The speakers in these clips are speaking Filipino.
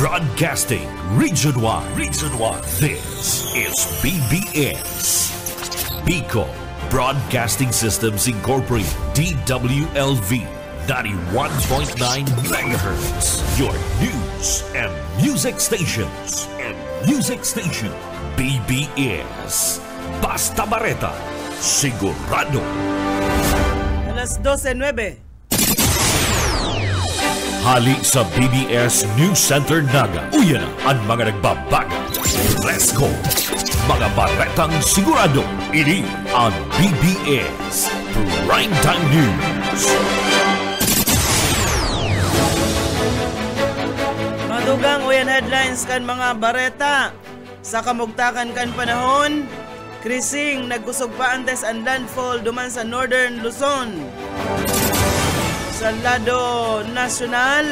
Broadcasting Region 1. This is BBS. Bicol Broadcasting Systems Incorporated. DWLV 91.9 MHz. Your news and music stations. BBS. Basta Bareta. Sigurado. Alas 12:09. Hali sa BBS News Center Naga. Uyan ang mga nagbabaga. Let's go! Mga baretang sigurado. Ini ang BBS Primetime News. Madugang uyan headlines kan mga bareta. Sa kamugtakan kan panahon, krising nagkusog pa antes ang landfall duman sa Northern Luzon. Sa lado nasyonal,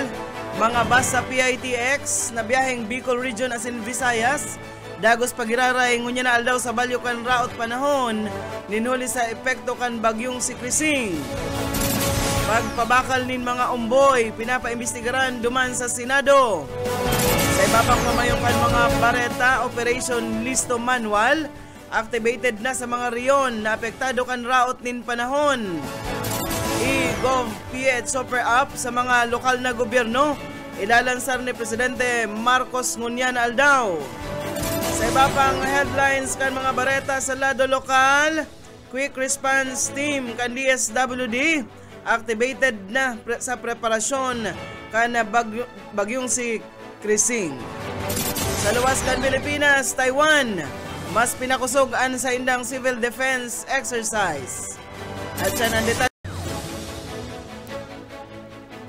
mga bus sa PITX na biyaheng Bicol Region as in Visayas, dagos pagiraray ngunya na aldaw sa balyo kan raot panahon, ninhuli sa epekto kan bagyong si Krising. Pagpabakal nin mga umboy, pinapaimbestigaran duman sa Senado. Sa iba pang pamayong kan mga bareta, Operation Listo Manual, activated na sa mga riyon na apektado kan raot nin panahon. i-Gov-PH Super App sa mga lokal na gobyerno, ilalansar ni Presidente Marcos ngunyan aldaw. Sa iba pang headlines kan mga bareta sa lado lokal, Quick Response Team kan DSWD activated na sa preparasyon kan bagyong si Krising. Sa luwas kan Pilipinas, Taiwan, mas pinakusog-an sa indang civil defense exercise. At siya ng detalye.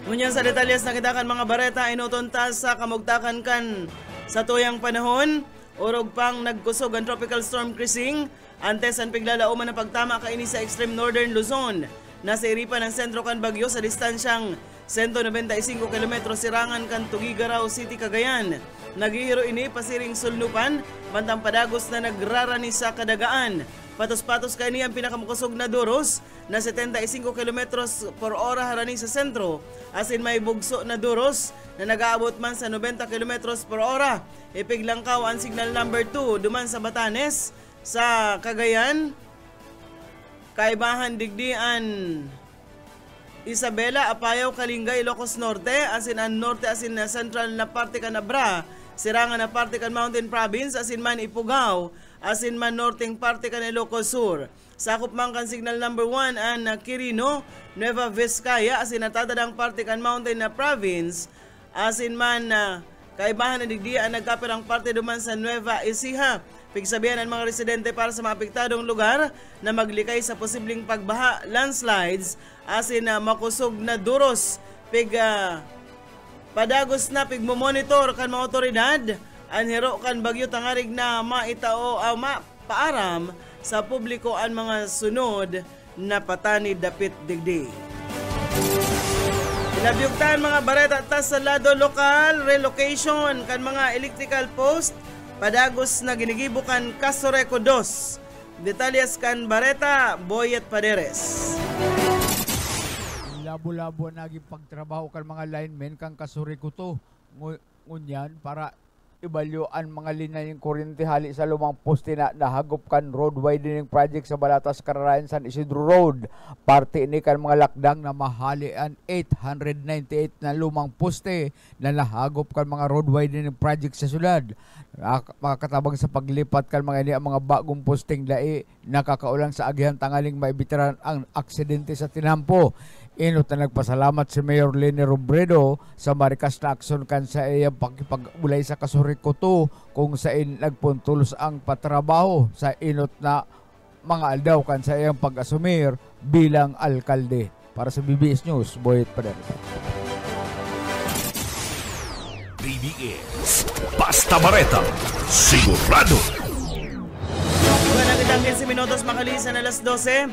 Ngunyan sa detalyes na kita kan mga bareta, inutuntas sa kamugtakan kan sa tuyang panahon, urog pang nagkusog ang Tropical Storm Krising, antes ang piglalauman na pagtama kaini sa extreme northern Luzon. Nasa iripan ng sentro kan bagyo sa distansyang 195 km sirangan kan Tugigaraw City, Cagayan. Naghihiro ini pasiring sulnupan, bantang padagos na nagrarani sa kadagaan. Patos-patos kay niya ang pinakamukusog na duros na 75 km per hora harani sa sentro. Asin may bugso na duros na nag-aabot man sa 90 km per hora. Ipiglangkaw ang signal number 2 duman sa Batanes, sa Cagayan. Kaibahan digdian Isabela, Apayao, Kalingay, Ilocos Norte, asin ang norte asin na central na parte kan Abra, sirangan na parte kan Mountain Province, asin man Ifugao, asin man norteng parte kan Ilocos Sur. Sakop man kan signal number 1 ang Quirino, Nueva Vizcaya, asin natadadang parte kan Mountain na Province, asin man kaibahan na digdian nagkapirang parte duman sa Nueva Ecija. Pigsabihan ang mga residente para sa mga apektadong lugar na maglikay sa posibleng pagbaha, landslides, asin na makusog na duros. Padagos na pigmomonitor kan mga otoridad, anhero kan bagyo tangarig na maitao o mapaaram sa publiko ang mga sunod na patani dapit digdi. Inabyugtan mga bareta tas sa lado lokal, relocation kan mga electrical post, padagos na ginigibukan Casoreco 2. Detalyas kan bareta, Boyet Paderes. Labo-labo naging pagtrabaho kan mga linemen kang Casoreco 2. Ngunyan para ibalyoan mga linya ng kuryente hali sa lumang poste na nahagop kan road widening project sa Balatas, Cararayan, San Isidro Road. Parte ini kan mga lakdang na mahalian 898 na lumang poste na nahagop kan mga road widening project sa syudad. Makakatabang sa paglipat kan mga ini ang mga bagong posting dai nakakaulang sa agihan tangaling maibitaran ang aksidente sa tinampo. Inot na nagpasalamat si Mayor Leni Robredo sa marikas na aksyon kan sa iyang pakipag-ulay sa Casoreco 2 kung saan nagpuntulos ang patrabaho sa inot na mga aldaw kan sa iyang pag-asumir bilang alkalde. Para sa BBS News, Boyet Pader. BBS Basta Bareta, sigurado. Buwan ang 15 minutos makalisan alas 12.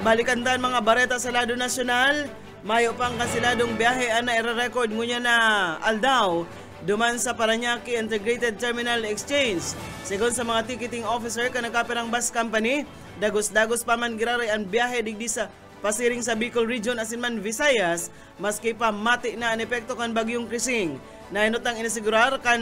Balikandan mga bareta sa lado nasyonal. Mayo pang kasiladong biyahe ana i-record ngunya na aldaw duman sa Parañaque Integrated Terminal Exchange. Sigon sa mga ticketing officer ka nagkapirang bus company, dagos-dagos pa man giraray ang biyahe digdi sa pasiring sa Bicol Region asin man Visayas, maski pa mati na ang epekto kan bagyong Krising. na inutang inisigurar kan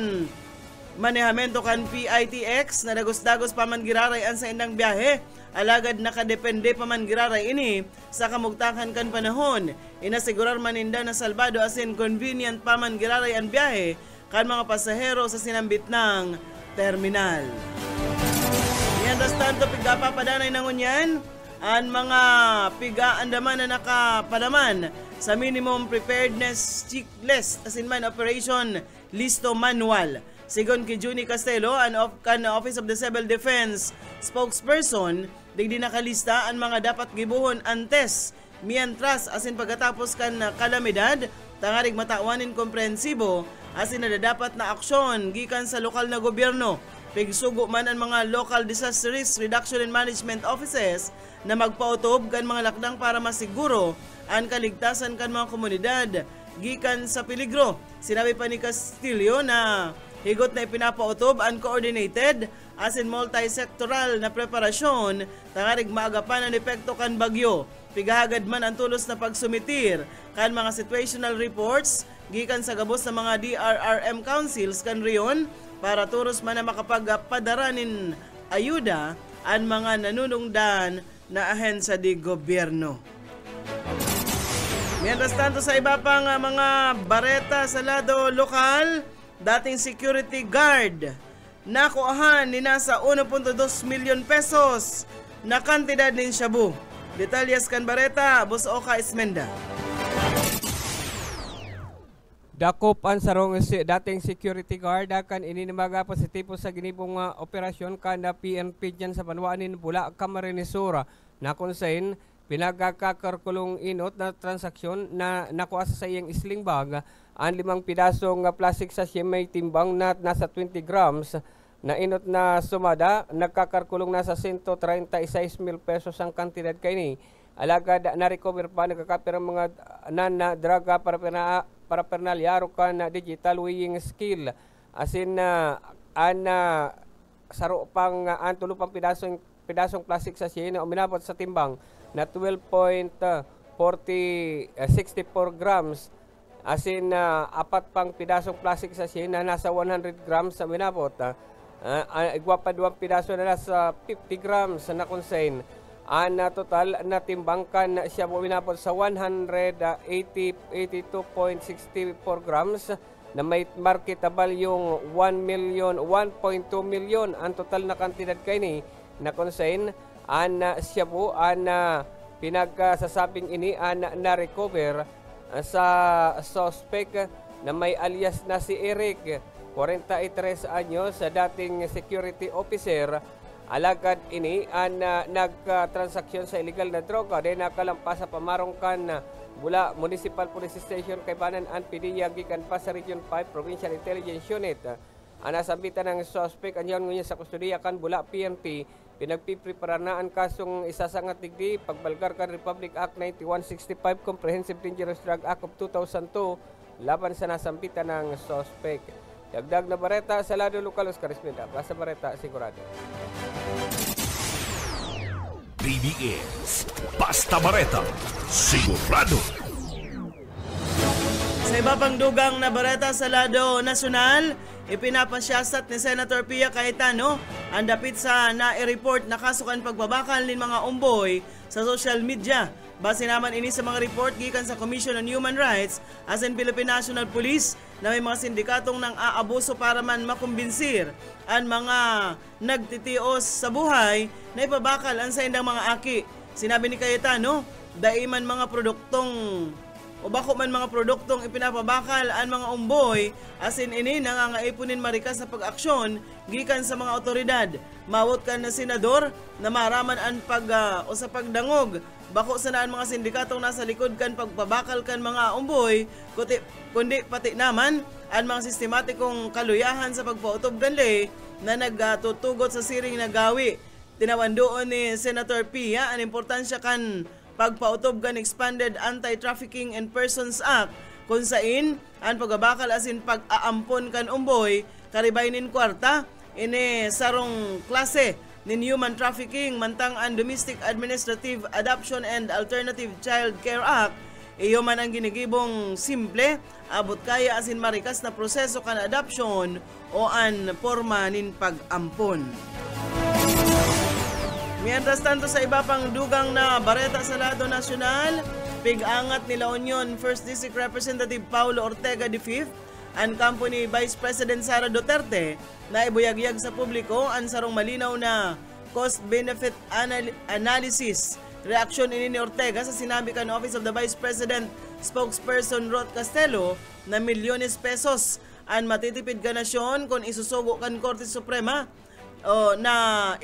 manehamento kan PITX na dagos-dagos paman giraray an sa indang biyahe. Alagad nakadepende paman giraray ini sa kamugtakan kan panahon. Inasigurar maninda na salbado asin convenient paman giraray ang biyahe kan mga pasahero sa sinambit ng terminal. Mientras tanto, pigapapadanay ng unyan ang mga piga-andaman na nakapadaman sa minimum preparedness checklist asin man operation listo manual. Sigon kay Juni Castelo, an Office of the Civil Defense spokesperson, digdi nakalista ang mga dapat gibuhon antes mientras asin pagkatapos kan kalamidad, tangarig matauanin komprehensibo asin na dapat na aksyon gikan sa lokal na gobyerno. Pigsugo man ang mga local disaster risk reduction and management offices na magpautob kan mga lakdang para masiguro ang kaligtasan kan mga komunidad gikan sa peligro. Sinabi pa ni Castillo na higot na ipinapautob ang coordinated asin multi-sectoral na preparasyon tangarig maagapan ang epekto kan bagyo. Pigahagad man ang tulos na pagsumitir kan mga situational reports gikan sa gabos sa mga DRRM councils kan riyon para turos man na makapagpadaranin ayuda ang mga nanunungdan na ahensya di gobyerno. Mientras tanto, sa iba pang mga bareta sa lado lokal, dating security guard nakuahan ni nasa 1.2 milyon pesos na kantidad ng shabu. Detalyas kan bareta, Boss Oka Ismenda. Dakop ang sarong dating security guard akan ininimaga positibo sa ginibong operasyon kada PNP dyan sa Banwanin Bula, Camarines-Sur na konsen pinagkakakarkulong inot na transaksyon na nakuha sa iyang sling bag ang 5 pidasong plastic sa may timbang na nasa 20 grams na inot na sumada nagkakarkulong nasa 136,000 pesos ang kantidad kay alagad na-recover pa nagkakapir ang mga nana-draga para pernalyaro ka na digital weighing skill asin saro pang antulo pang pidasong plastic sa siya na uminabot sa timbang na 12.64 grams asin apat pang pidasong plastic sa siya na nasa 100 grams sa uminabot igwa pa 2 pidaso na nasa 50 grams na konsen total na timbangkan siya uminabot sa 182.64 grams na may marketable yung 1.2 million ang total na kantidad kay ni na konsen siya po pinagkasasabing ini na-recover sa suspect na may alias na si Eric 43 anyos sa dating security officer. Alagad ini nagtransaksyon sa illegal na droga dahil nakalampas sa pamarongkan Bula Municipal Police Station kay Banan and PDEA gikan pa sa Region 5 Provincial Intelligence Unit. Nasambitan ng suspect anyon ngunya sa kustudiya kan Bula PNP pinagpiprepara na ang kasong isasangat digdi pagbalgar kan Republic Act 9165 Comprehensive Dangerous Drug Act of 2002 laban sa nasambitan ng suspect. Dagdag na bareta sa lado lokal Oscar Esmenda. Basta bareta sigurado. BBS Basta Bareta sigurado. Sa iba pang dugang na bareta sa lado nasyonal, ipinapasyasat ni Senator Pia Cayetano ang dapit sa na-report na kasukan pagbabakal ng mga umboy sa social media. Base naman ini sa mga report gikan sa Commission on Human Rights as in Philippine National Police na may mga sindikatong nang aabuso para man makumbinsir ang mga nagtitios sa buhay na ipabakal ang sa indang mga aki. Sinabi ni Cayetano, daiman mga produktong o bako man mga produktong ipinapabakal ang mga umboy asin ini nangangaipunin marikas sa pag-aksyon gikan sa mga otoridad. Mawot kan na senador na maraman ang sa pagdangog bako sa naan mga sindikatong nasa likod kan pagpabakal kan mga umboy kundi pati naman ang mga sistematikong kaluyahan sa pagpautob ganle na nagtutugot sa siring na gawi. Tinawandoon ni Senator Pia ang importansya kan pagpautob kan Expanded Anti-Trafficking in Persons Act kung sain ang pagbabakal asin pag-aampon kan umboy karibay nin kwarta ini sarong klase nin human trafficking mantang ang Domestic Administrative Adoption and Alternative Child Care Act iyo man ang ginigibong simple, abot kaya asin marikas na proseso kan adoption o an forma nin pag-ampon. Mientras tanto sa iba pang dugang na bareta sa lado nasyonal, pig-angat ni La Union 1st District Representative Paulo Ortega V ang kampo ni Vice President Sara Duterte na ibuyagyag sa publiko ang sarong malinaw na cost-benefit analysis. Reaksyon ini ni Ortega sa sinabi kan Office of the Vice President spokesperson Rod Castelo na milyones pesos ang matitipid ka nasyon kung isusugo kan Korte Suprema na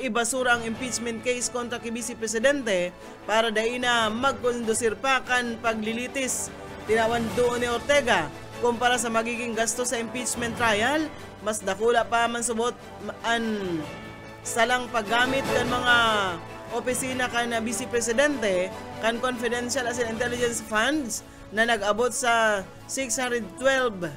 ibasura ang impeachment case kontra kay Vice Presidente para dai na magkondusir pa kan paglilitis. Tinawan doon ni Ortega kumpara sa magiging gasto sa impeachment trial, mas dakula pa man subot an salang paggamit kan mga opisina kan Vice Presidente kan confidential as in intelligence funds na nag-abot sa 612.5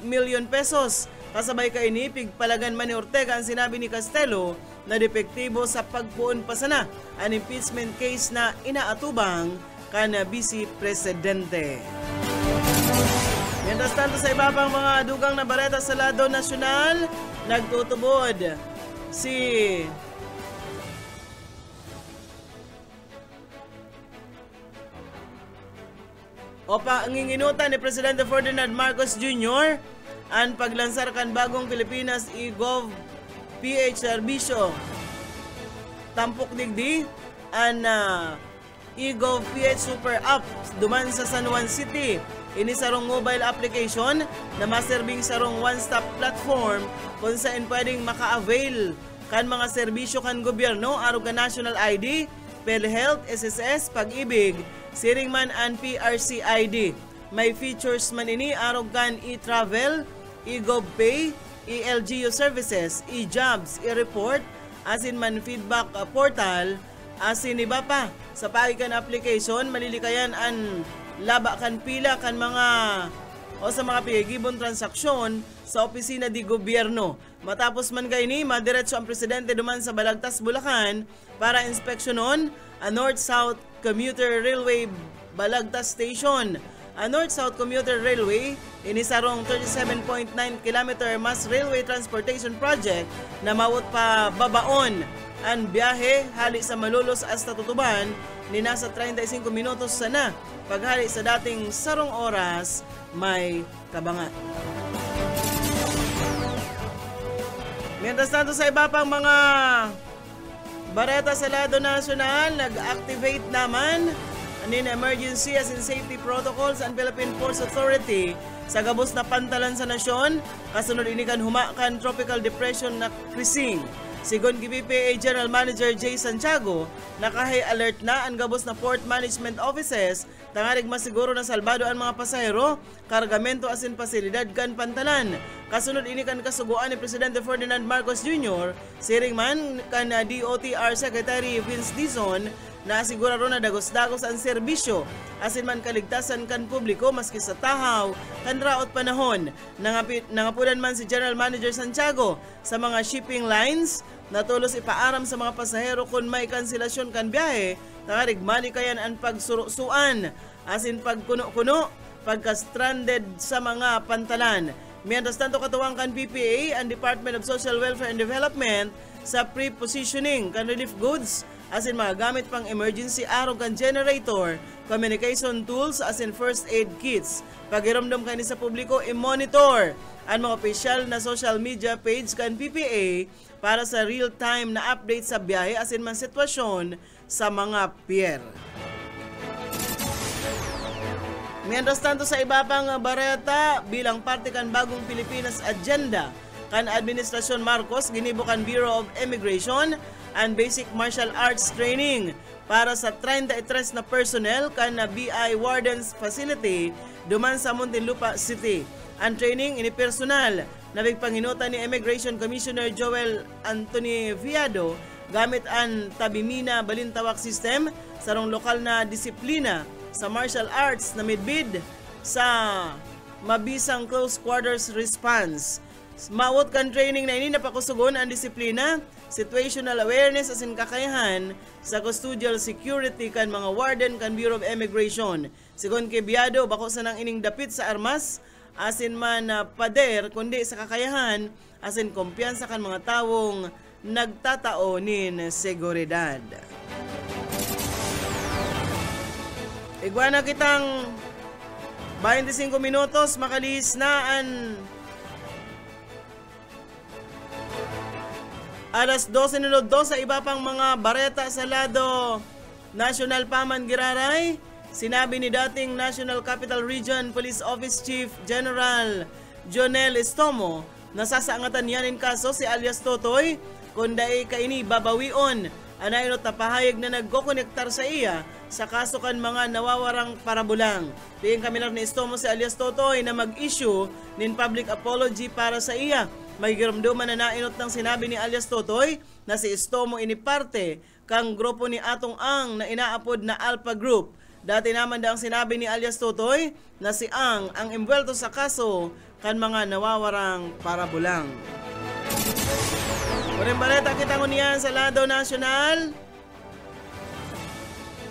million pesos. Kasabay kay ni pigpalagan man ni Ortega ang sinabi ni Castelo na depektibo sa pagpuon pa sana ang impeachment case na inaatubang kan Vice Presidente. Mientras tanto sa iba pang mga dugang na bareta sa lado nasyonal, nagtutubod si panginginutan ni Presidente Ferdinand Marcos Jr. ang paglansar kan bagong Pilipinas e-Gov PH Serbisyo. Tampok digdi ang e-Gov PH Super App duman sa San Juan City. Ini sarong mobile application na maserbing sarong one-stop platform kung saan pwedeng maka-avail kan mga serbisyo kan gobyerno arog ka National ID, PhilHealth, SSS, Pag-ibig, siring man ang PRC ID. May features man ini arog kan e-travel, e-GovPay, e-LGU services, e-jobs, e-report, asin man feedback portal, asin iba pa. Sa pagikan application, malilikayan ang laba kan pila kan mga o sa mga pigibon transaksyon sa opisina di gobyerno. Matapos man kay ni, madiretso ang presidente duman sa Balagtas, Bulacan para inspeksyonon ang North-South Commuter Railway Balagtas Station. Ang North-South Commuter Railway, inisarong 37.9 km mass railway transportation project na mawot pa babaon ang biyahe hali sa Malolos hasta Tutuban ni nasa 35 minutos sana paghali sa dating sarong oras may kabangat. Mientras tanto sa iba pang mga bareta sa lado nasyonal, nag-activate naman anin emergency as in safety protocols ang Philippine Ports Authority sa gabos na pantalan sa nasyon. Kasunod ini kan humakan tropical depression na Krising. Sigon GBPA General Manager Jay Santiago, naka-high alert na ang gabos na port management offices tangarig masiguro na salbado ang mga pasahero, kargamento asin pasilidad kan pantalan. Kasunod ini kan kasuguan ni Presidente Ferdinand Marcos Jr., siring man kan DOTR Secretary Vince Dizon na asiguraro na dagos-dagos ang serbisyo asin man kaligtasan kan publiko maski sa tahaw kan raot panahon. Nangapudan man si General Manager Santiago sa mga shipping lines na tulos ipaaram sa mga pasahero kung may kanselasyon kan biyahe tangarig malikayan ang pagsurusuan asin pagkuno-kuno pagka-stranded sa mga pantalan. Mientras tanto katuwang kan PPA ang Department of Social Welfare and Development sa pre-positioning kan relief goods asin mga gamit pang emergency arog kan generator, communication tools asin first aid kits. Pagiramdam kani sa publiko, i-monitor ang mga opisyal na social media page kan PPA para sa real-time na update sa biyahe asin man sitwasyon sa mga pier. Mientras tanto sa iba pang bareta, bilang parte kan bagong Pilipinas agenda kan Administrasyon Marcos, ginibo kan Bureau of Immigration and Basic Martial Arts Training para sa 33 na personnel kan na BI Wardens Facility duman sa Muntinlupa City. Ang training ini personal na bigpanginutan ni Immigration Commissioner Joel Anthony Viado gamit ang Tabimina Balintawak System sarong lokal na disiplina sa martial arts na midbid sa mabisang close quarters response. Mawot kan training na ini napakusugon ang disiplina, situational awareness asin kakayahan sa custodial security kan mga warden kan Bureau of Immigration. Sigon kay Biado, bako sa nang ining dapit sa armas, asin man pader, kundi sa kakayahan, asin kumpiyansa kan mga tawong nagtatao nin seguridad. Igwana kitang 25 minutos, makalis na an alas 12:02 sa iba pang mga bareta sa lado National Paman Giraray. Sinabi ni dating National Capital Region Police Office Chief General Jonel Estomo na sasaangatan niyan in kaso si alias Totoy kung dahi kaini babawion. Anayon at napahayag na nagkokonektar sa iya sa kaso kan mga nawawarang parabulang. Tingin kami lang ni Estomo si alias Totoy na mag-issue nin public apology para sa iya. May giramduman na nainot ng sinabi ni alias Totoy na si Estomo iniparte kang grupo ni Atong Ang na inaapod na Alpha Group. Dati naman daang sinabi ni alias Totoy na si Ang imbwelto sa kaso kan mga nawawarang parabulang. Kuring baleta kita niyan sa lado nasyonal.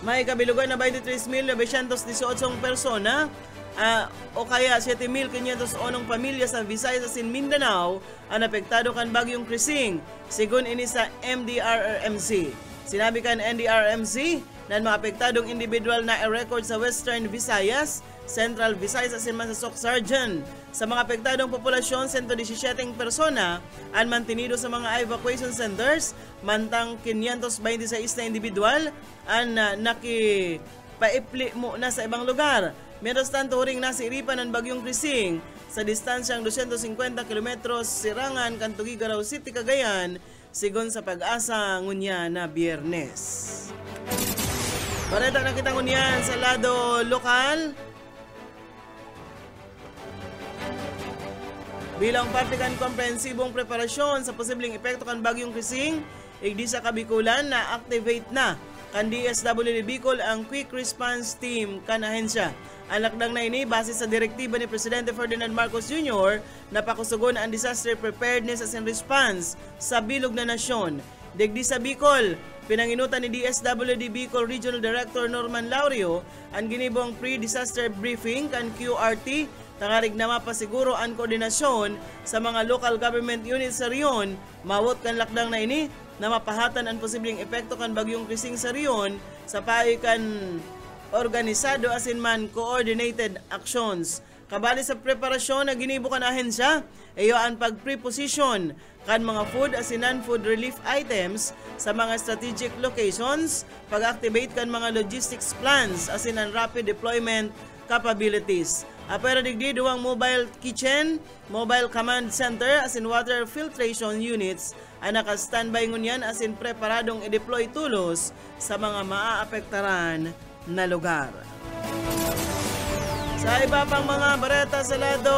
May kabilugan na 23,918 persona o kaya 7,501 pamilya sa Visayas at Mindanao ang apektado kan bagyong Krising, sigun ini sa MDRRMC. Sinabi kan NDRRMC na mga apektadong individual na i-record sa Western Visayas, Central Visayas at Masasok Sarjan. Sa mga apektadong populasyon, 117 persona ang mantinido sa mga evacuation centers, mantang 526 na individual ang nakipaipli mo na sa ibang lugar. Mientras tanto, huring nasa iripan ng bagyong Krising sa distansyang 250 kilometros sirangan kan Tugigaraw City, Cagayan, sigon sa Pag-asa ngunya na Biyernes. Bareta na kita ngunyan sa lado lokal. Bilang parte kan komprehensibong preparasyon sa posibleng epekto kan bagyong Krising, igdi sa Kabikulan na activate na kan DSWD Bicol ang Quick Response Team kan ahensya. Ang lakdang na ini base sa direktiba ni Presidente Ferdinand Marcos Jr. na pakusugon ang disaster preparedness and response sa bilog na nasyon. Digdi sa Bicol, pinanginutan ni DSWD Bicol Regional Director Norman Laurio ang ginibong pre-disaster briefing kan QRT tangarig na mapasiguro ang koordinasyon sa mga local government units sa riyon. Mawot kan lakdang na ini na mapahatan ang posibleng epekto kan bagyong Krising sa riyon sa paikan organisado asin man coordinated actions. Kabali sa preparasyon na ginibukan ahensya, iyo ang pag-preposition kan mga food asin non-food relief items sa mga strategic locations, pag-activate kan mga logistics plans asin ang rapid deployment capabilities. Apera digdi duwang mobile kitchen, mobile command center asin water filtration units ang naka-standby ngunyan asin preparadong i-deploy tulos sa mga maaapektaran na lugar. Sa iba pang mga bareta sa lado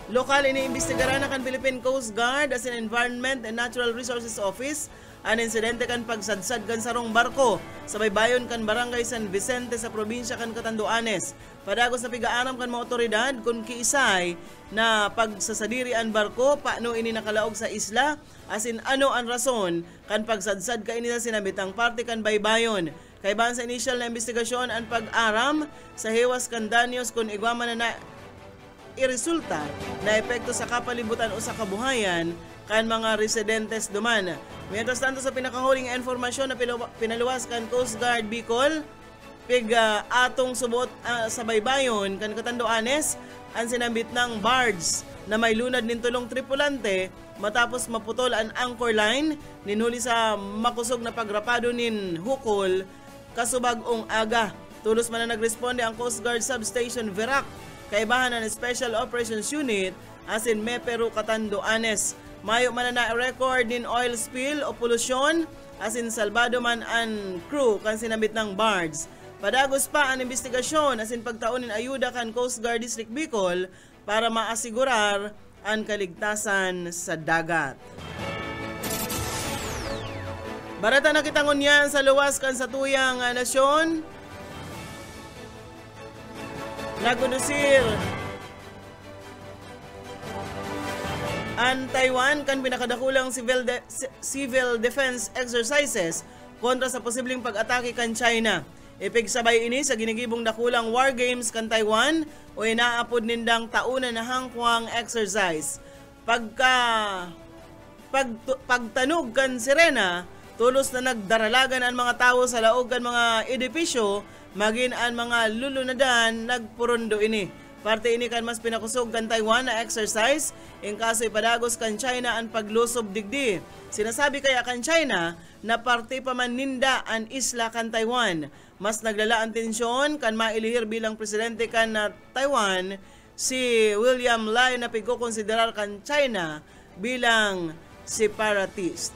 lokal, iniimbestigaran na kan Philippine Coast Guard as an Environment and Natural Resources Office ang insidente kan pagsadsad kan sarong barko sa baybayon kan Barangay San Vicente sa probinsya kan Catanduanes. Padagos na pigaaram kan mga otoridad kung kiisay na pagsasadiri ang barko, paano ini nakalaog sa isla, asin ano ang rason kan pagsadsad ka ini na sinabitang parte kan baybayon. Kaibahan sa initial na investigasyon ang pag-aram sa hewas kan danyos kung igwama na iresulta na epekto sa kapalibutan o sa kabuhayan kan mga residentes duman. Mientras tanto, sa pinakahuling informasyon na pinaluwas kan Coast Guard Bicol, atong subot sa baybayon kan Catanduanes, ang sinambit ng barge na may lunad nin tulong tripulante matapos maputol ang anchor line ninhuli sa makusog na pagrapado nin hukol kasubag-ong aga. Tulos man na nagresponde ang Coast Guard Substation Verac, kaibahan ng Special Operations Unit asin Meperu Catanduanes. Mayo man na record din oil spill o polusyon asin salbado man ang crew kan sinabit ng barge. Padagos pa ang investigasyon asin pagtaunin ayuda kan Coast Guard District Bicol para maasigurar ang kaligtasan sa dagat. Barata na kita ngunyan sa luwas kan sa tuyang nasyon. Nagundusir Ang Taiwan kan pinakadakulang civil defense exercises kontra sa posibleng pag-atake kan China. Ipigsabay ini sa ginigibong dakulang war games kan Taiwan o inaapod nindang tauna na hangkwang exercise. Pagtanog kan sirena, tulos na nagdaralagan ang mga tao sa laog kan mga edipisyo, magin ang mga lulunadan nagpurundo ini. Parte ini kan mas pinakusog kan Taiwan na exercise, in kaso ipadagos kan China ang paglusob digdi. Sinasabi kaya kan China na parte pa man ninda ang isla kan Taiwan. Mas naglala ang tensyon kan mailihir bilang presidente kan Taiwan si William Lai na pigkukonsiderar kan China bilang separatist.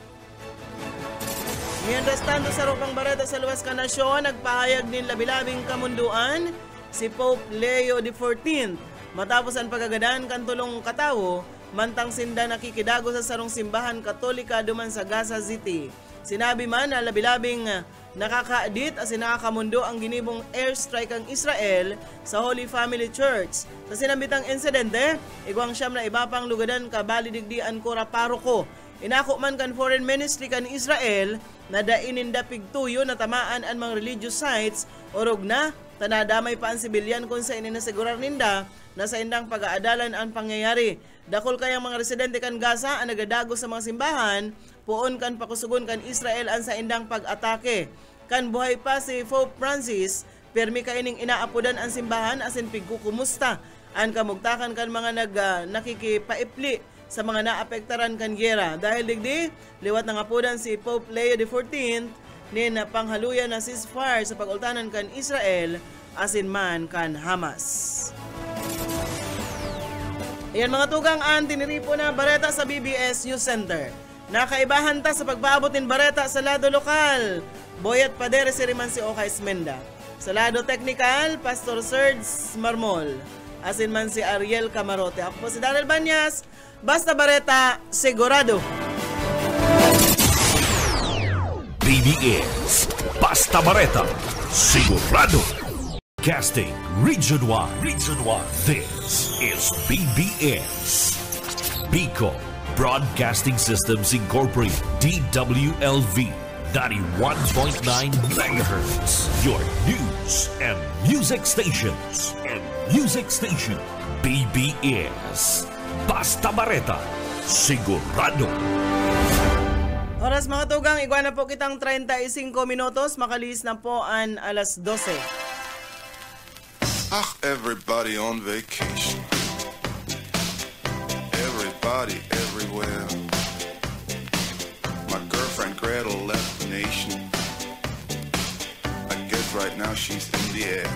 Mientras tanto sa rupang bareta sa luwas ka nasyon, nagpahayag din labilabing kamunduan si Pope Leo XIV. Matapos ang pagagadan kan tulong katawo, mantang sinda nakikidago sa sarong simbahan katolika duman sa Gaza City. Sinabi man na labilabing nakakaadit as nakakamundo ang ginibong airstrike ang Israel sa Holy Family Church. Sa sinambitang insidente, igwang siyam na iba pang lugadan kabalidigdian kora paroko. Inako man kan foreign ministry kan Israel na dainin pigtuyo na tamaan ang mga religious sites orog na tanadamay pa ang sibilyan kung sa ininasigurar ninda na sa indang pag-aadalan ang pangyayari. Dakol kayang mga residente kan Gaza ang nagadago sa mga simbahan, puon kan pakusugon kan Israel ang sa indang pag-atake. Kan buhay pa si Pope Francis, permi kaining inaapudan ang simbahan asin pigkukumusta ang kamugtakan kan mga nakikipaipli sa mga naapektaran kan gera. Dahil digdi, liwat ng apudan si Pope Leo XIV ni na panghaluyan na ceasefire sa pag-ultanan kan Israel asin man kan Hamas. Ayan mga tugang ang tiniripo na bareta sa BBS News Center. Nakaibahan ta sa pagpaabot ng bareta sa lado lokal. Boyet Padere Siriman si Oka Esmenda. Sa lado technical, Pastor Serge Marmol. Asin man si Ariel Camarote. Ako po si Daryl Banyas. Basta bareta, sigurado. BBS Basta Bareta, sigurado. Casting Region 1. This is BBS. Bicol Broadcasting Systems Incorporated. DWLV 91.9 MHz. Your news and music stations. BBS Basta Bareta, sigurado. Oras mga tugang, iguana po kitang 35 minutos. Makalis na po ang alas 12. Everybody on vacation. Everybody everywhere. My girlfriend Gretel left the nation. I guess right now she's in the air.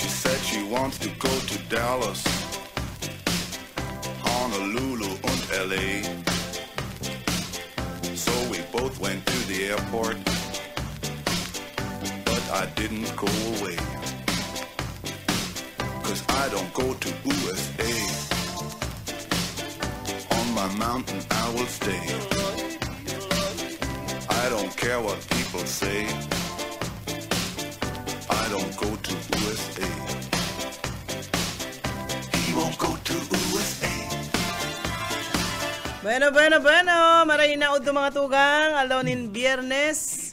She said she wants to go to Dallas, Honolulu and LA. So we both went to the airport, but I didn't go away, 'cause I don't go to USA. On my mountain I will stay. I don't care what people say. I don't go to USA. He won't go to USA. Bueno. Maray na udto mga tugang. Alawnin Biyernes.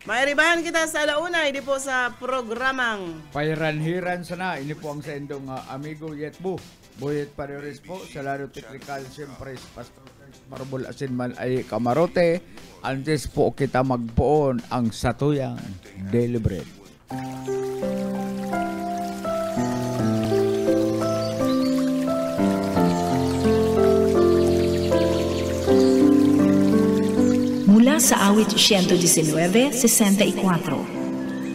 Mairibahan kita sa alauna. Hindi po sa programang Pairan-hiran sana. Ini po ang sa indong amigo Yetbu. Boyet Pareres po. Sa laro technical, siyempre, Pastor Marble Asinman ay Camarote. Antes po kita magpoon ang satuyang Daily Bread. Mula sa awit 119:64,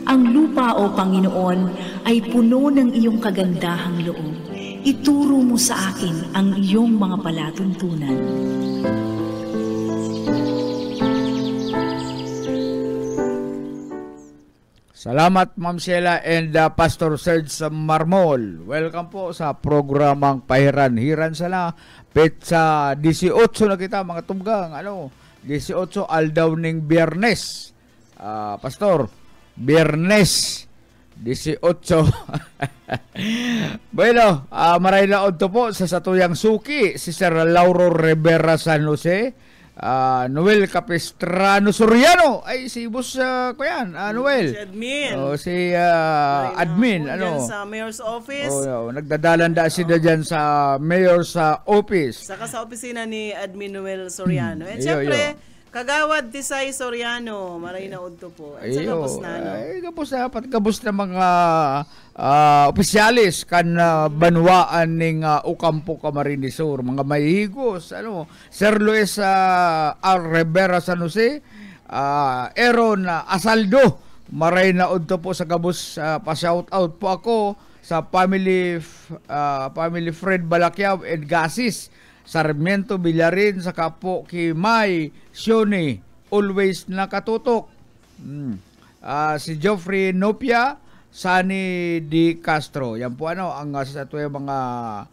ang lupa o Panginoon ay puno ng iyong kagandahang loob. Ituro mo sa akin ang iyong mga palatuntunan. Salamat Ma'am Sheila and Pastor Serge Marmol. Welcome po sa programang Pahiran-hiran sala. Pet sa 18 na kita mga tunggang. 18 aldaw ning Biyernes. Pastor, Biyernes 18. Bueno, maray na odto po sa satuyang suki si Sir Lauro Rivera San Jose, Noel Capistrano Soriano, ay si Boss ko yan, Noel. Si admin. Si admin, Dyan sa mayor's office. Nagdadalanda sila dyan sa mayor's office. Saka sa opisina ni Admin Noel Soriano. And Iyo. syempre, Kagawad Tisay Soriano, maray na udto po. At sa kapos na, no? Kapos na mga opisyalis kan banwaan ning Ocampo Camarines Sur, mga mahihigos, Sir Luis R. Rivera San Jose, Aaron Asaldo, maray na udto po sa kabus, pa-shout out po ako sa family Fred Balakyaw and Gasis, Sarmiento Villarin, sa kapo Kimay Sione, always nakatutok. Si Geoffrey Nopia, Sunny D. Castro. Yan po ang sa ito yung mga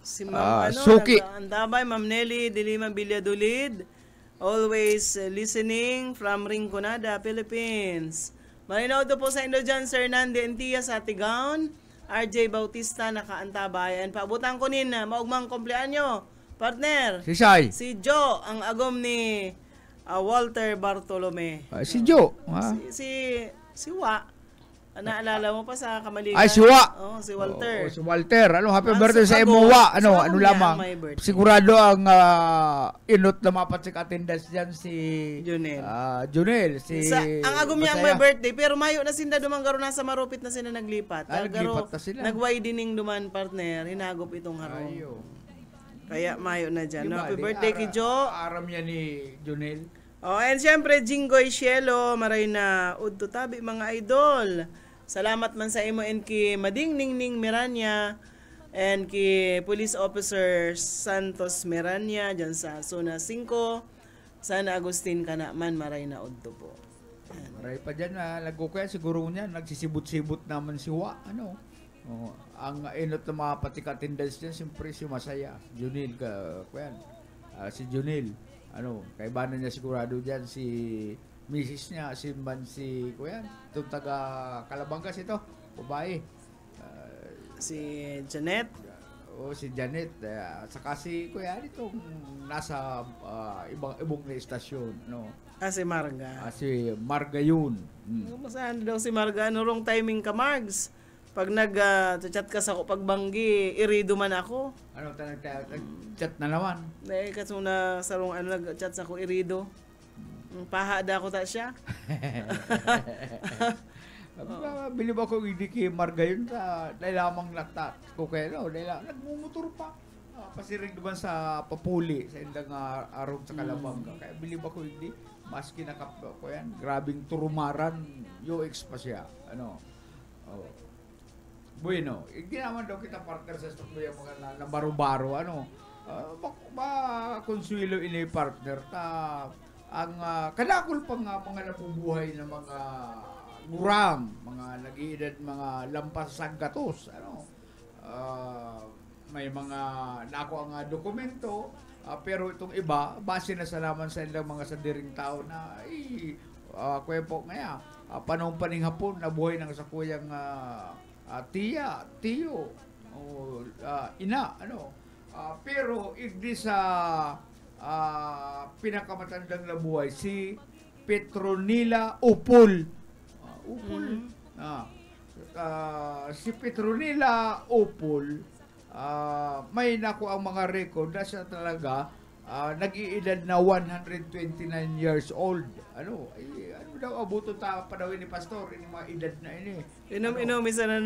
si Ma'am, suki. Andabay, Ma'am Nelly Diliman Bilyadulid, always listening from Rinconada, Philippines. Marinaw po sa Indo dyan, Sir Nandi Entia sa Tigaon, RJ Bautista, nakaantabay. And paabutan ko nin, maugmang kumpleanyo. Partner, Si Sai. si Joe, ang agom ni Walter Bartolome. Si Joe. Si Wa. Naalala mo pa sa Kamaligan? Ay, si Wa. Si Walter. Si Walter. Happy Ah, birthday sa sa Agom. imo, Wa. Sa Agom Lamang. yan, may birthday. Sigurado ang inot na mapatsik attendance dyan si Junel. Junel. Ang agom niya ang may birthday, pero mayo na sinda dumanggaro na sa Marupit na sila naglipat. Naglipat na sila. Nagwidening duman, partner, hinagop itong harong. Kaya mayo na dyan. Happy birthday kay Joe. Aram yan ni Junel. And syempre, Jinggoy Cielo, maray na udto tabi mga idol. Salamat man sa imo and ki Mading Ningning Miranya and ki Police Officer Santos Miranya dyan sa Zona 5. Sana Agustin ka na man, maray na udto po. Maray pa dyan na nagkukaya siguro niya, nagsisibot-sibot naman si Wa. Ang inot na mga patika-attendance niya, siyempre si Masaya. Junil, si Junil. Kaibanan niya sigurado dyan si Mrs. niya, si itong taga Calabangas ito, babae. Si Janet. Si Janet. Saka si Kuya itong nasa ibang na istasyon. Si Marga. Si Marga yun. Saan daw si Marga? Rong timing ka, Margs? Pag nag-chat ka sa ako pagbanggi, irido man ako. Chat na naman. Kasi na sarong nag-chat sa ako, irido. Pahada ko ta siya. Bilib ako hindi kay Marga yun dahil lamang latat ko kayo. Dahil nagmumotor pa. Pasirig naman sa Papuli, sa indang araw sa Calabanga. Kaya bilib ako hindi. Maski nakap ko yan. Grabing turumaran. UX pa siya. Bueno, hindi naman daw kita partner sa stock mo yung mga nabaro-baro, konsuelo ini partner ang kadakol pa nga mga nabubuhay na mga gurang, mga nag-iedad, mga lampas saggatos, may mga nako ang dokumento, pero itong iba, base na sa naman sa ilang mga sadiring tao na kwepo ngaya, panahon paning hapon, nabuhay ng sa kuyang tiyo, ina, pero hindi sa pinakamatandang nabuhay, si Petronila Upol. Si Petronila Upol, may nako ang mga record na siya talaga nag-iedad na 129 years old. Ano daw abuto ta padawin ni pastor ini mga edad na ini. Inom isa na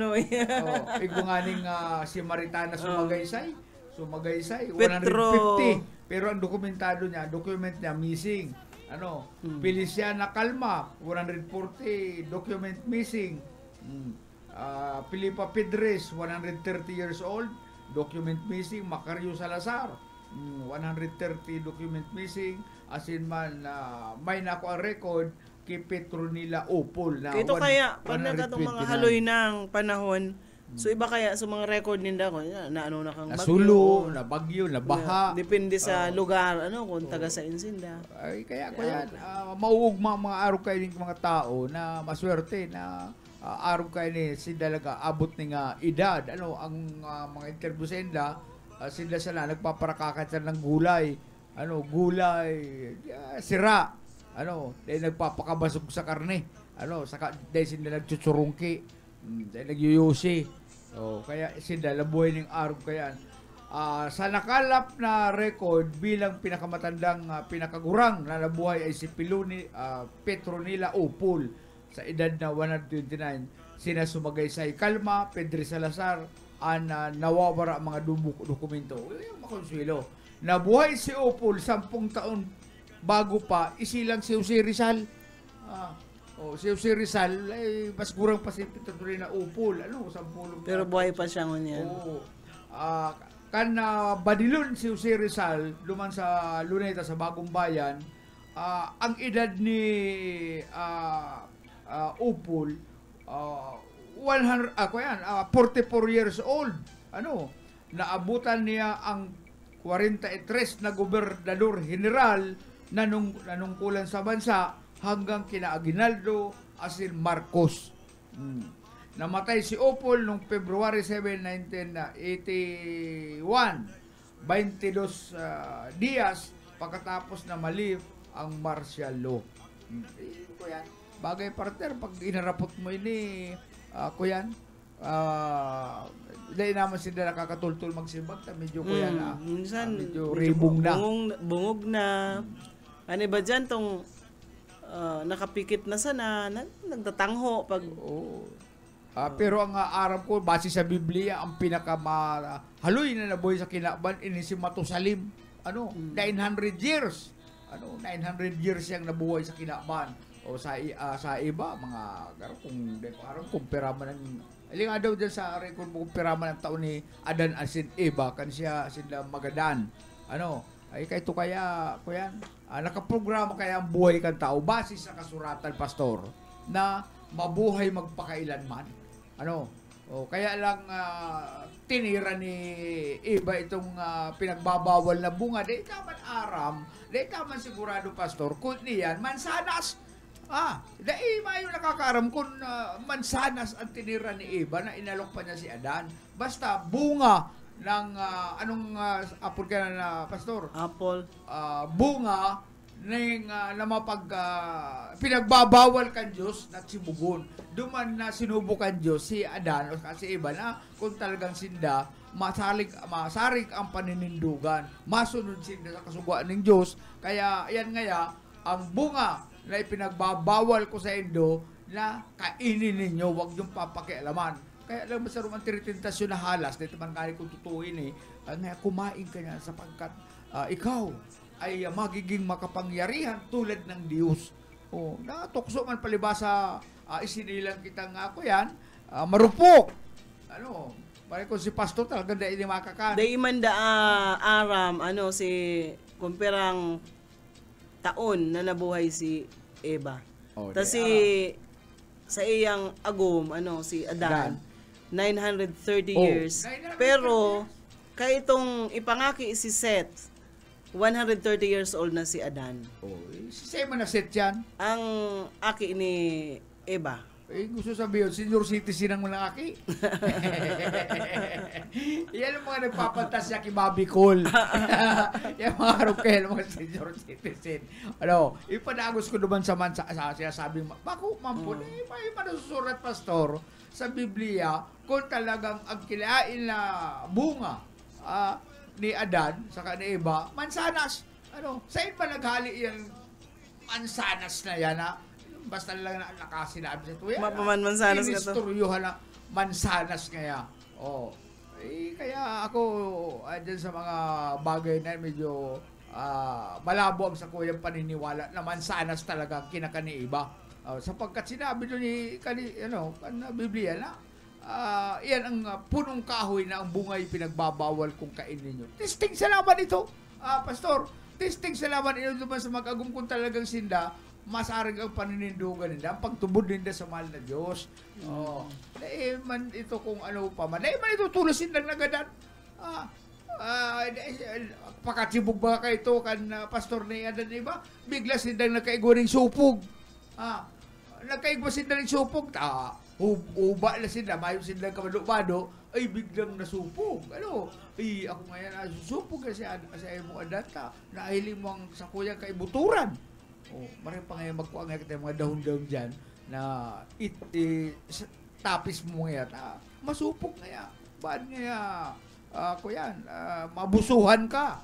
Igbanganing si Maritana Sumagaysay 150. Pero ang document niya missing. Feliciana Calma 140, document missing. Filipa Pedres 130 years old, document missing. Macario Salazar 130, document missing. Asin man may nako ang record kay Petronila Upol na ito kaya pag nagkatong mga haloy ng panahon, so iba kaya sa mga record ninda ko na kang nasulo, na bagyo, na baha, depende sa lugar kung taga sa insinda. Ay kaya ko yan mauugma mga araw kayo ng mga tao na maswerte na araw kayo ni sila abot ni nga edad. Ano, ang mga interview sa inda, sila sana nagpaparakakat ng gulay. Ano, gulay, sira. Ano, dahil nagpapakabasog sa karne. Ano, saka dahil sila nagtutsurungki. Dahil nagyuyusi. Kaya sila labuhay ng araw kaya. Sa nakalap na record bilang pinakamatandang pinakagurang na nabuhay ay si Petronila Upol sa edad na 129. Sina Sumagaysay Kalma, Pedro Salazar, nawawara ang mga dokumento. Makonsuelo. Nabuhay si Upol 10 taon bago pa isilang si Jose Rizal. Si Jose Rizal ay mas gurang pa si Petronila Upol. Ano, 10 Pero buhay pa siya ngunyan. Kan badilon si Jose Rizal luman sa Luneta sa Bagong Bayan, ang edad ni Upol 44 years old. Ano, naabutan niya ang 43 na gobernador general na nanungkulan sa bansa hanggang kina Aguinaldo Asil Marcos. Namatay si Upol noong February 7, 1981, 22 Dias pagkatapos na malif ang martial law. Kuyan, bagay partner, pag inarapot mo ini, kuyan, dahil naman sila nakakatultul magsimbag, medyo kuyan minsan, medyo ribong na. Bungog na. Ano ba dyan, tong nakapikit na sana, nagtatangho pag... Pero ang aram ko, base sa Biblia, ang pinakamahaloy na nabuhay sa kinaban, ini si Matusalim. 900 years. 900 years siyang nabuhay sa kinaban. O sa iba, mga, kung piraman ng, nga daw dyan sa record mo, kung piraman ng taon ni Adan asin Eva, kan sila Magadan. Ay kahit kaya, kuyan, nakaprograma kaya ang buhay kang tao, base sa kasuratan, pastor, na mabuhay magpakailanman. Kaya lang tinira ni Eva itong pinagbabawal na bunga. Dahil taman aram, dahil taman sigurado, pastor, kung niyan, mansanas. Dahil mayo nakakaram kung mansanas ang tinira ni Eva na inalok pa niya si Adan. Basta bunga ng, apple ka na, pastor? Apple. Bunga na pinagbabawal kan Diyos na sibugon. Duman na sinubukan Diyos si Adan o si Eva na kung talagang sinda masarig ang paninindugan, masunod sinda sa kasuguan ng Diyos. Kaya yan ngaya ang bunga na ipinagbabawal ko sa Indo na kainin ninyo, wag yung papakialaman. Kaya lang sa rumang tiritintasyon na halas, dito man kaya kung tutuin kumain ka niya sapagkat ikaw ay magiging makapangyarihan tulad ng Diyos. Natukso man palibasa, isinilang kitang ako yan, marupok. Parang kung si pastor talaga dahil makakan. Dahil man aram, si kumperang taon na nabuhay si Eva. Tapos sa iyang agum, si Adan, 930 years. 930 years. Pero, kaya itong ipangaki si Seth, 130 years old na si Adan. Same na Seth yan. Ang aki ni Eva. Gusto sabihin, senior citizen ang mga aki. Yan ang mga nagpapantas niya kay Bobby Cole. Yan mga harap kayo mga senior citizen. Ipanagos ko naman sa sinasabing, bako, mampun, may manasusurat, pastor, sa Biblia, kung talagang ang kilain na bunga, ni Adan, saka ni Eva, mansanas. Saan pa naghali yung mansanas na yan, basta lang nakasinabi sa tuya. Mapaman mansanas ka to. Inistoryuhan na mansanas kaya. Kaya ako, dyan sa mga bagay na medyo malabo ang sa kuyang paniniwala na mansanas talaga kinaka ni Eva. Sapagkat sinabi doon ni Biblia na, yan ang punong kahoy na ang bungay pinagbabawal kung kainin ninyo. Testing sa laban ito, pastor. Testing sa laban ito naman sa mag-agum kung talagang sinda, masarig ang paninindugan nila, ang pagtubod nila sa mahal na Diyos. Dahil man ito kung ano pa man. Dahil man ito tulusin lang nagadan. Pakatibog ba kayo ito kan pastor na Adan, iba? Bigla sindang nakaiguring supog. Nagkaigwa sindang supog, uba na sila, mayo sila kamado-mado, ay biglang nasupog. Ano? Ay, ako ngayon nasusupog kasi sa imo adata, nahiling mo ang sa kuya kay buturan. Maraming pa ngayon magkuha nga kita mga dahon-dahon dyan na tapis mo ngayon. Masupog ngayon. Baan ngayon? Kuyan, mabusuhan ka.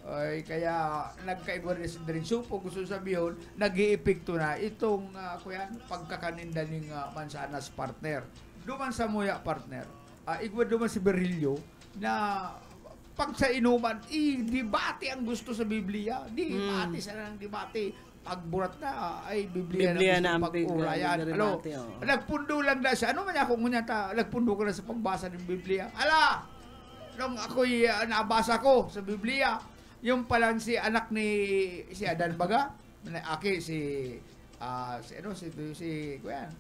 Ay, kaya nagkaigwan na rin supog. Gusto sabihin, nag-iepekto na itong kuyan, pagkakaninda ng Mansanas partner. Duman sa Muya partner. Igwan duman si Berillo na pag sa inuman, debate ang gusto sa Biblia. Debate sana ng debate. Pagburat na, ay Biblia na gusto pag-urayan. Nagpundo lang na siya. Ano man ako ngunya nagpundo ko na sa pagbasa ng Biblia. Nung ako'y nabasa ko sa Biblia, yung palang si anak ni si Adan Baga, aki kuyan.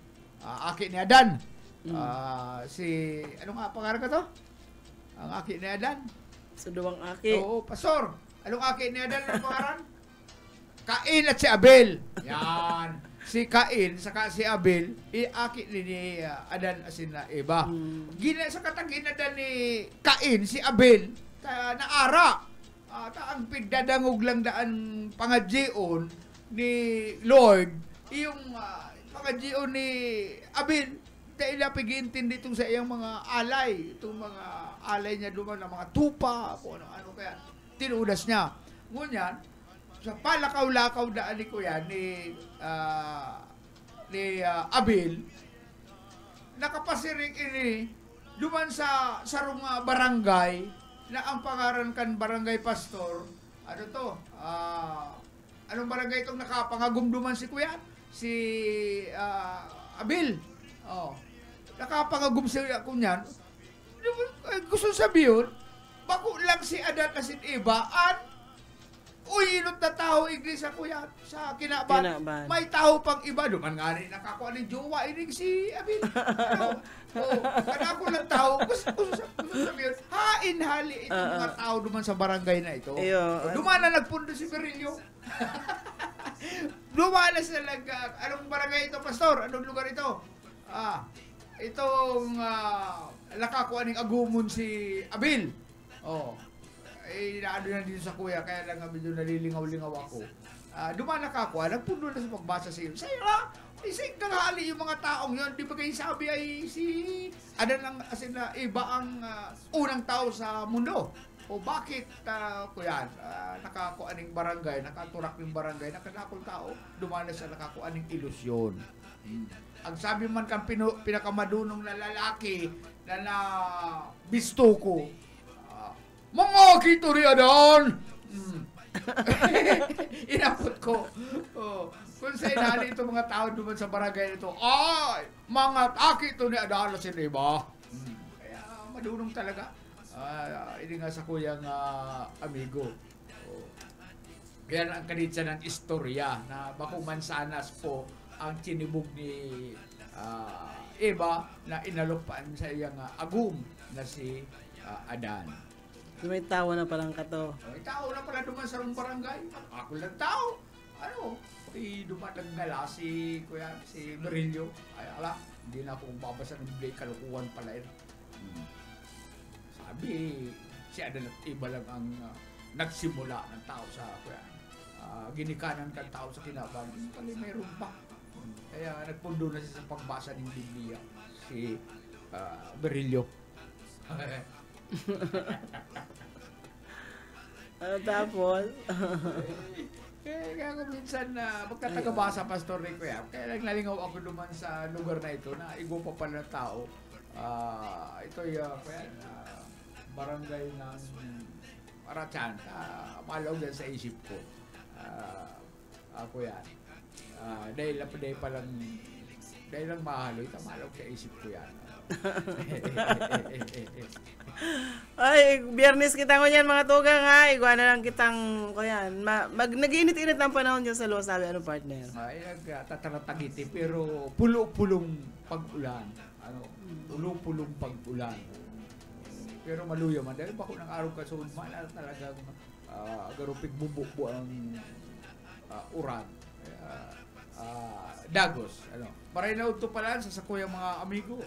Aki ni Adan. Ano nga pangalan ka to? Ang aki ni Adan. Sa duwang aki. Oo, pastor. Anong aki ni Adan ang pangalan? Cain at si Abel. Yan. Si Cain saka si Abel, aki ni Adan asin na Eva. Gina sa katagin Adan ni Cain si Abel naara. Ang pigdadangog lang daan pangadjion ni Lord, yung pangadjion ni Abel, dahil napigiintindi itong sa iyang mga alay, itong mga alay niya duman na mga tupa, kung ano kaya, tinudas niya. Ngunyan, sa palakaw-lakaw daan ni kuya ni Abel, nakapasiring ini duman sa sarong barangay na ang pangaran kan barangay pastor, ano to? Anong barangay itong nakapangagumduman si kuya? Si Abel. Nakapangagum siya ako niyan. Gusto sabihin, bako lang si Adan asin Ibaan. Uy, inot na tao iglesia kuya sa kinaban. May tao pang iba. Duman nga rin nakakuha ng jowa inig si Abel. Kada ako lang tao. Gusto sabihin, hain-hali itong mga tao duman sa barangay na ito. Duman na nagpundo si Berillo. Duman na sila anong barangay ito, pastor? Anong lugar ito? Itong nakakuha ng agumon si Abel. Naano na dito sa kuya, kaya lang medyo nalilingaw-lingaw ako. Duman nakakuha, nagpundo na sa pagbasa sa iyo. Sa'yo lang, isang tanghali yung mga taong yun. Di ba kayo sabi ay si Adan lang asin na iba ang unang tao sa mundo. O bakit, kuya, nakakuha ng barangay, nakaturak ng barangay, nakadakol tao, duman na sa nakakuha ng ilusyon. Ang sabi man kang pinakamadunong na lalaki na bisto ko, mga kito rin Adan! Inapot ko. Kung sa inali itong mga tao duman sa barangay nito, ay! Mga akito ni Adan na sila iba. Kaya madunong talaga. Ini nga sa kuyang amigo. Kaya ang kanitsa ng istorya na bako Mansanas po ang tinibog ni Eva na inalupaan sa iyang agum na si Adan. May tao na palang kato. May tao na pala duman sa barangay. Ako lang tao. Ano? Dumatag ngala si kuya, si Berillo. Ay ala, hindi na ako babasa ng Blake, kalukuhan pala yun. Sabi, si Adan at iba lang ang nagsimula ng tao sa kuya. Ginikanan kang tao sa kinaban. Pali mayroon pa. Kaya nagpundo na siya sa pagbasa ng Biblia. Si Berillo. Tapos? Kaya ako minsan magtatagabasa pastor ni kuya. Kaya lang nalingaw ako duman sa lugar na ito na igo pa pala ng tao. Ito yung barangay ng Arachan. Malaw din sa isip ko. Ako yan. Dahil lang mahalo, malaw sa isip ko yan. Ay, Biyernes kita ko yan mga tugang ha. Iguan na lang kitang ko yan. Nag-init-init ang panahon dyan sa luwa, sabi ano partner? Ay, nagtataratagiti pero pulo-pulong pag-ulan. Pulo-pulong pag-ulan. Pero maluya man. Dahil bako ng araw kasunod man, talagang garupig bubukbo ang uran. Dagos. Parinaw to pala sa sakuyang mga amigo.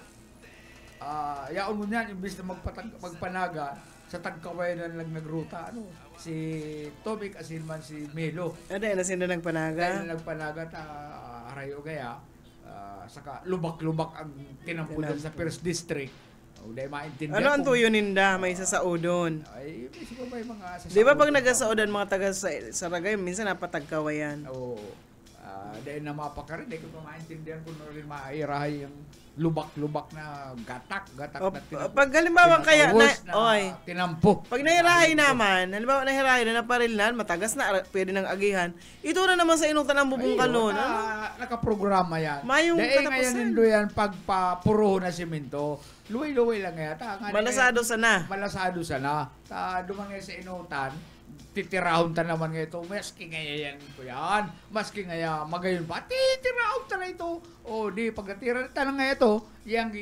Yaon mo niyan, imbis na magpanaga, sa tagkawayan lang nagruta. Si Tomic Asilman, si Melo. Na sino nagpanaga? Dahil nagpanaga, Arayo Gaya, saka lubak-lubak ang tinampulan sa First District. Dahil maintindihan. Ano ang tuyo ninda? May sasaudon. Ay, siguro may mga sasaudon. Di ba pag nagasaodan mga taga Saragay, minsan napatagkawayan? Oo. Dahil na mapakarin, dahil ko maintindihan kung rin mairahay yung lubak-lubak na gatak na tinampo. Pag halimbawa kaya tinampo. Pag nahirahay naman, halimbawa nahirahay na naparilnan, matagas na, pwede nang agihan, ito na naman sa inutan ng bubungkalon. Nakaprograma yan. Mayong dahil katapusan. ngayon nindo yan, pagpapuruho na simento, luwi-luwi lang yata. Malasado sana. Malasado sana. Duman nga sa inutan, titirahon ta naman nga ito. Maski nga yan ko yan. Maski nga yan, magayon pa, titirahon ta na ito. Di pagkatira ta na nga ito, yang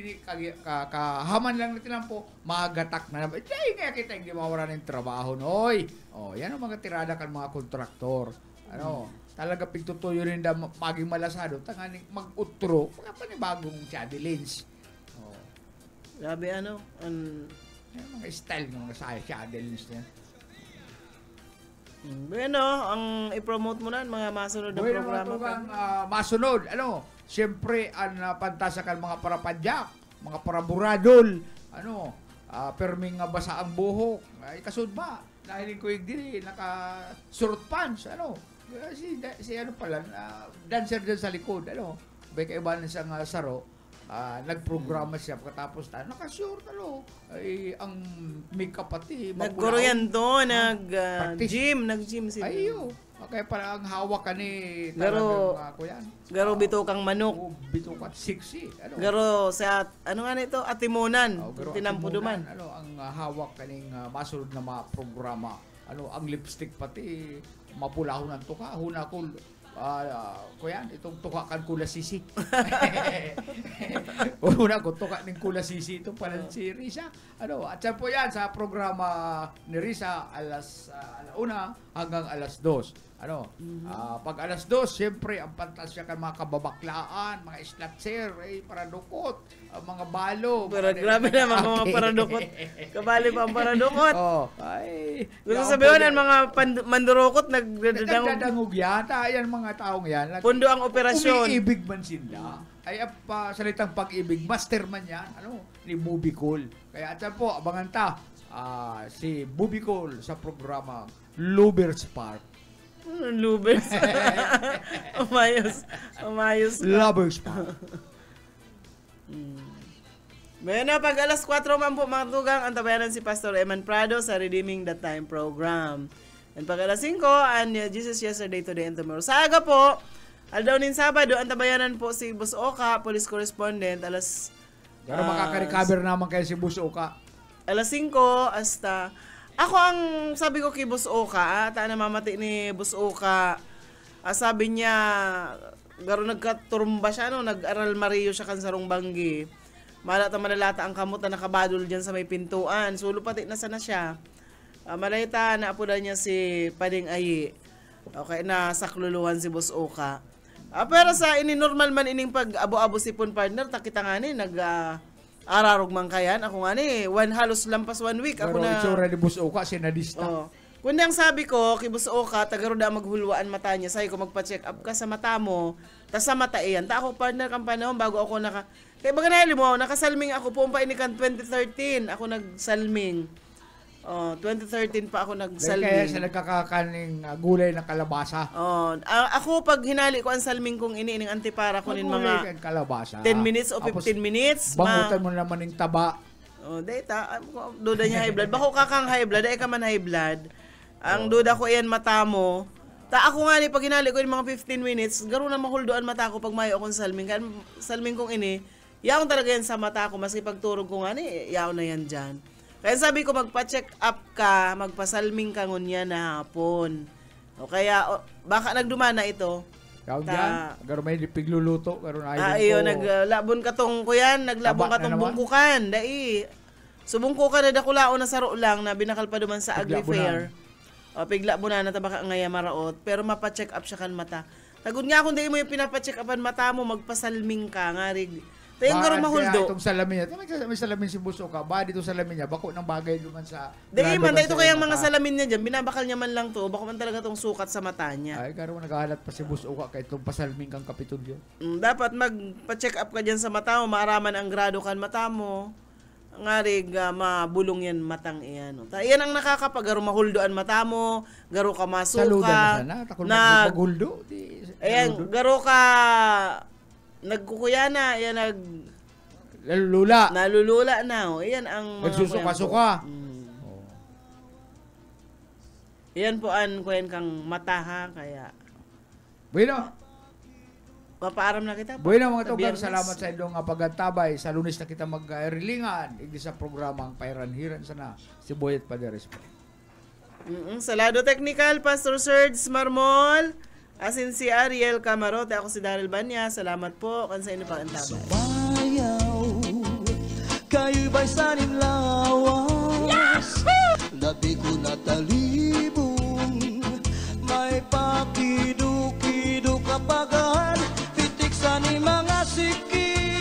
kahaman lang na tinampo, magatak na naman. Dahil nga kita hindi mawala ng trabaho, noy. Yan ang mga tirada kan mga kontraktor. Talaga pigtutuyo rin na maging malasado, tanganing mag-utro, mga panibagong challenge. Grabe Mga style ng mga challenge niya. Bueno, ang i-promote mo na mga masunod na programa pa. Masunod, siyempre, ang pantasakan mga parapadyak, mga paraburadol, perming nga basa ang buhok, ay kasud ba? Dahil ko yung dili, naka-short pants, si pala, dancer din sa likod, Beka iba na siyang saro, nagprograma siya pagkatapos naka-short, ay ang makeup pati nagkoroyan to, nag-gym sila. Ayo, kaya pala ang hawak ka ni Garo bitukang manok. Bitukat sexy. Garo sa nito? Atimunan. Tinampuduman. Ang hawak kaning masunod na mga programa. Ang lipstick pati mapulahon ng tuka. Huna ko itong tukakan kula sisi. Una ko tuka ng kula sisi ito pala si Risa. At yan po yan sa programa ni Risa alas 1 hanggang alas 2. Pag alas 2, siyempre ang pantasya kan mga kababaklaan, mga islatser, paradukot, mga balo. Pero grabe naman mga paradukot. Kabali pa ang paradukot. Gusto sabihin ng mga mandurukot nagdadangog yata. Yan mga taong yan. Pundo ang operasyon. Umiibig man sila. Ay salitang pag-ibig, master man yan. Ni Bubicol. Kaya at po, abangan ta si Bubicol sa programa Lovers Park. Lovers. Umayos. Lovers Park. Bueno, pag alas 4 man po mga tugang, ang tabayanan si Pastor Eman Prado sa Redeeming the Time program. And pag alas 5, and Jesus Yesterday, Today, and Tomorrow. Sa aga po, aldaw nin Sabado, ang tabayanan po si Bus Oka, police correspondent, alas... Pero makaka-recover naman kayo si Bus Oka. Alas 5, hasta... Ako ang sabi ko kay Bus Oka, namamati ni Bus Oka, sabi niya, garo nagkaturumba siya, nag-aral Mario siya kan sarong banggi. Malata ang kamot na nakabadol dyan sa may pintuan. Sulo pati na sana siya. Malayta, naapulan niya si Pading Ayi. Okay, nasakluluhan si Bus Oka. Pero sa normal man ining pag-abo-abo sipon partner, takita nga ni, ararog man kayan. Ako nga ni, halos lampas 1 week. Pero itsura ni Bus Oka, sinadista. Kundi ang sabi ko, kay Bus Oka, tagaroda maghulwaan mata niya. Sabi ko, magpa-check up ka sa mata mo. Tas sa mata iyan. Ako partner kang panahon bago ako kaya baga nahili mo, nakasalming ako po pa inikan 2013. Ako nagsalming. 2013 pa ako nagsalming. Kaya siya nagkakakaning gulay na kalabasa. Ako pag hinali ko ang salming kong iniining antipara ko nin mga kalabasa. 10 minutes o 15 minutes. Bangutan mo naman ng taba. Data, duda niya high blood. Bako kakang high blood, ay ka man high blood. Ang duda ko iyan mata mo. Ako nga ni pag hinali ko yung mga 15 minutes, garo na mahuldoan mata ko pag mayo akong salming. Kaya salming kong yaon talaga yan sa mata ko. Maski pagturog ko nga ni, yaon na yan dyan. Kaya sabi ko, magpa-check up ka, magpasalming ka ngunya na hapon. Kaya, baka nagdumana ito. Kaon dyan, garo may pigluluto, garo na iyo, naglabon ka tong kuyan, naglabon ka tong bungkukan. Dai, subungkukan na dakulao na saro lang na binakal pa duman sa Agri Fair. Pigla na tabaka ngaya maraot, pero mapa-check up siya kan mata. Tagod nga kung di mo yung pinapacheck upan mata mo, magpasalming ka nga rig. Tayong garo mahuldo. Itong salamin niya. May salamin si Buso ka. Ba dito salamin niya. Bako ng bagay luman sa... Di man, ito kaya mga salamin niya dyan. Binabakal niya man lang to. Bako man talaga tong sukat sa mata niya. Ay, garo naghahalat pa si Buso ka kay itong pasalming kang kapitulyo. Dapat magpa-check up ka dyan sa mata mo. Maaraman ang grado kan mata mo. Nga rig, mabulong yan matang iyan. Yan ang nakakapagaro mahuldoan mata mo. Garo ka masuka. Saludan na sana. Takol maghuldo. Ayan, garo ka... Nagkukuya na, yan nalulula na. Iyan ang mga nagsusuka-suka. Iyan po an kuyan kang mata ha, kaya bueno, papaaram na kita. Bueno mga tugang, salamat sa inyong pagantabay. Sa Lunes na kita mag-rilingan hindi sa programang Pairanhiran sana si Boyet Paderes po. Sa lado technical, Pastor Serge Marmol. Asin si Ariel Camarote, ako si Daryl Banya. Salamat po kan sa inyo pagantabay. Sumayaw, kayo'y ba'y sanin lawas? Labi ko na tali